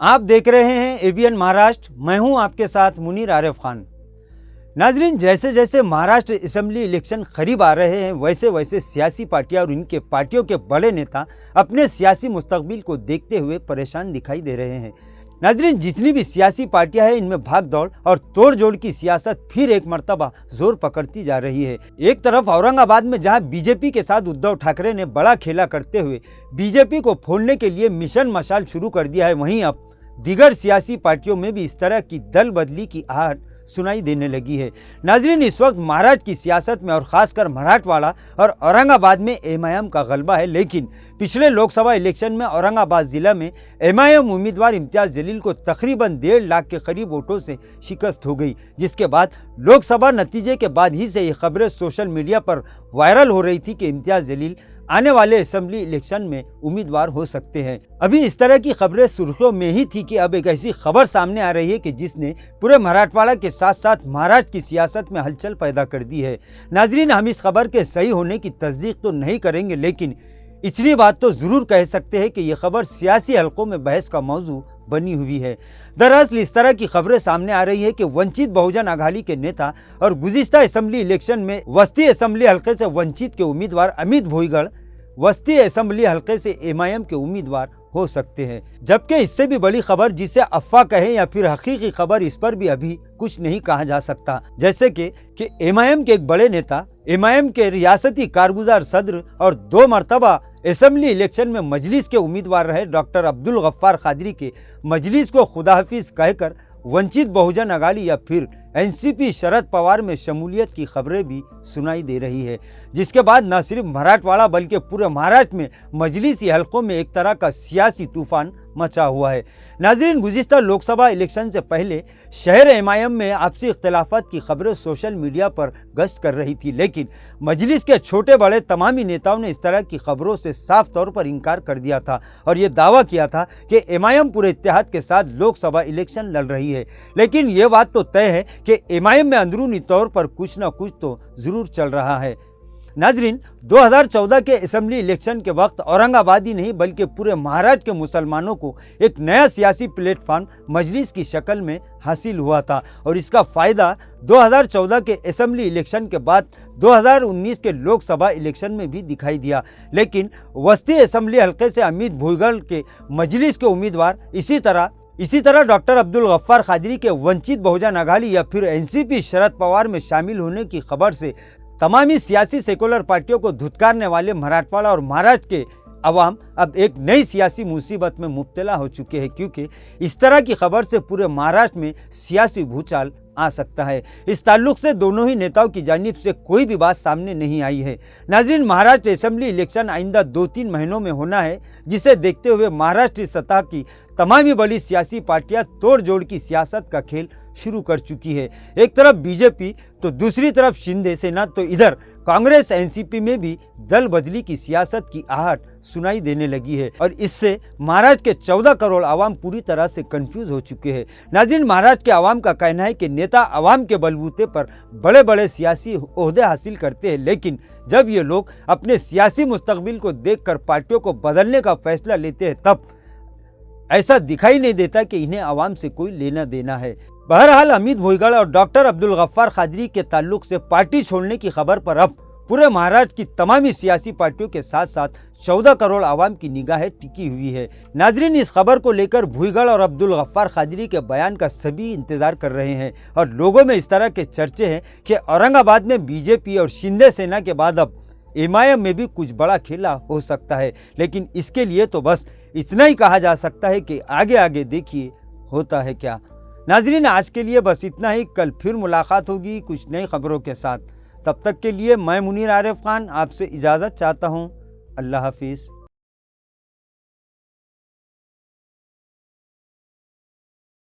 आप देख रहे हैं एबीएन महाराष्ट्र। मैं हूं आपके साथ मुनीर आरिफ खान। नाजरीन, जैसे जैसे महाराष्ट्र असेंबली इलेक्शन करीब आ रहे हैं वैसे वैसे सियासी पार्टियां और इनके पार्टियों के बड़े नेता अपने सियासी मुस्तकबिल को देखते हुए परेशान दिखाई दे रहे हैं। नाजरीन, जितनी भी सियासी पार्टियां हैं इनमें भाग दौड़ और तोड़ जोड़ की सियासत फिर एक मर्तबा जोर पकड़ती जा रही है। एक तरफ औरंगाबाद में जहां बीजेपी के साथ उद्धव ठाकरे ने बड़ा खेला करते हुए बीजेपी को फोड़ने के लिए मिशन मशाल शुरू कर दिया है, वहीं अब दीगर सियासी पार्टियों में भी इस तरह की दल बदली की आहट सुनाई देने लगी है। नाजरीन, इस वक्त महाराष्ट्र की सियासत में और खासकर मराठवाड़ा और औरंगाबाद में एमआईएम का गलबा है, लेकिन पिछले लोकसभा इलेक्शन में औरंगाबाद जिला में एमआईएम उम्मीदवार इम्तियाज जलील को तकरीबन 1.5 लाख के करीब वोटों से शिकस्त हो गई, जिसके बाद लोकसभा नतीजे के बाद ही से ये खबरें सोशल मीडिया पर वायरल हो रही थी कि इम्तियाज जलील आने वाले असेंबली इलेक्शन में उम्मीदवार हो सकते हैं। अभी इस तरह की खबरें सुर्खियों में ही थी कि अब एक ऐसी खबर सामने आ रही है कि जिसने पूरे मराठवाड़ा के साथ साथ महाराष्ट्र की सियासत में हलचल पैदा कर दी है। नाजरीन, हम इस खबर के सही होने की तस्दीक तो नहीं करेंगे, लेकिन इतनी बात तो जरूर कह सकते हैं कि यह खबर सियासी हलकों में बहस का मौजू बनी हुई है। दरअसल इस तरह की खबरें सामने आ रही है कि वंचित बहुजन आघाड़ी के नेता और गुज़िश्ता असेंबली इलेक्शन में वस्ती असेंबली हलके से वंचित के उम्मीदवार अमित भुईगढ़ वस्ती असेंबली हलके से एमआईएम के उम्मीदवार हो सकते हैं। जबकि इससे भी बड़ी खबर, जिसे अफवाह कहें या फिर हकीकी खबर, इस पर भी अभी कुछ नहीं कहा जा सकता। जैसे कि एमआईएम के एक बड़े नेता, एमआईएम के रियासती कारगुजार सदर और 2 मरतबा असेंबली इलेक्शन में मजलिस के उम्मीदवार रहे डॉक्टर अब्दुल गफ्फार कादरी के मजलिस को खुदाहफिज कहकर वंचित बहुजन आघाड़ी या फिर एनसीपी शरद पवार में शमूलियत की खबरें भी सुनाई दे रही है, जिसके बाद न सिर्फ मराठवाड़ा बल्कि पूरे महाराष्ट्र में मजलिसी हलकों में एक तरह का सियासी तूफान मचा हुआ है। नाजरीन, गुज़िश्ता लोकसभा इलेक्शन से पहले शहर एमआईएम में आपसी इख्तिलाफात की खबरें सोशल मीडिया पर गश्त कर रही थी, लेकिन मजलिस के छोटे बड़े तमामी नेताओं ने इस तरह की खबरों से साफ तौर पर इनकार कर दिया था और ये दावा किया था कि एमआईएम पूरे इत्तेहाद के साथ लोकसभा इलेक्शन लड़ रही है। लेकिन ये बात तो तय है कि एमआईएम में अंदरूनी तौर पर कुछ न कुछ तो जरूर चल रहा है। नाजरीन, 2014 के असेंबली इलेक्शन के वक्त औरंगाबाद ही नहीं बल्कि पूरे महाराष्ट्र के मुसलमानों को एक नया सियासी प्लेटफॉर्म मजलिस की शक्ल में हासिल हुआ था और इसका फ़ायदा 2014 के असेंबली इलेक्शन के बाद 2019 के लोकसभा इलेक्शन में भी दिखाई दिया। लेकिन वस्ती असेंबली हलके से अमित भुईगढ़ के मजलिस के उम्मीदवार इसी तरह डॉक्टर अब्दुल गफ्फार कादरी के वंचित बहुजन आघाड़ी या फिर एनसीपी शरद पवार में शामिल होने की खबर से तमामी सियासी सेकुलर पार्टियों को धुतकारने वाले मराठवाड़ा और महाराष्ट्र के अवाम अब एक नई सियासी मुसीबत में मुब्तला हो चुके हैं, क्योंकि इस तरह की खबर से पूरे महाराष्ट्र में सियासी भूचाल आ सकता है। इस ताल्लुक से दोनों ही नेताओं की जानिब से कोई भी बात सामने नहीं आई है। नाज़रीन, महाराष्ट्र असेंबली इलेक्शन आइंदा 2-3 महीनों में होना है, जिसे देखते हुए महाराष्ट्र सतह की तमामी बड़ी सियासी पार्टियां तोड़ जोड़ की सियासत का खेल शुरू कर चुकी है। एक तरफ बीजेपी तो दूसरी तरफ शिंदे सेना, तो इधर कांग्रेस एनसीपी में भी दल बदली की सियासत की आहट सुनाई देने लगी है और इससे महाराष्ट्र के 14 करोड़ आवाम पूरी तरह से कंफ्यूज हो चुके हैं। नाज़रीन, महाराष्ट्र के आवाम का कहना है कि नेता आवाम के बलबूते पर बड़े बड़े सियासी ओहदे हासिल करते हैं, लेकिन जब ये लोग अपने सियासी मुस्तकबिल को देखकर पार्टियों को बदलने का फैसला लेते हैं तब ऐसा दिखाई नहीं देता कि इन्हें आवाम से कोई लेना देना है। बहरहाल, अमित भुईगढ़ और डॉक्टर अब्दुल गफ्फार कादरी के ताल्लुक से पार्टी छोड़ने की खबर पर अब पूरे महाराष्ट्र की तमामी सियासी पार्टियों के साथ साथ 14 करोड़ आवाम की निगाहें टिकी हुई है। नाजरीन, इस खबर को लेकर भुईगढ़ और अब्दुल गफ्फार कादरी के बयान का सभी इंतजार कर रहे हैं और लोगों में इस तरह के चर्चे हैं कि औरंगाबाद में बीजेपी और शिंदे सेना के बाद अब एमआईएम में भी कुछ बड़ा खेला हो सकता है। लेकिन इसके लिए तो बस इतना ही कहा जा सकता है कि आगे आगे देखिए होता है क्या। नाजरीन, आज के लिए बस इतना ही। कल फिर मुलाकात होगी कुछ नई खबरों के साथ। तब तक के लिए मैं मुनीर आरिफ खान आपसे इजाज़त चाहता हूँ। अल्लाह हाफिज़।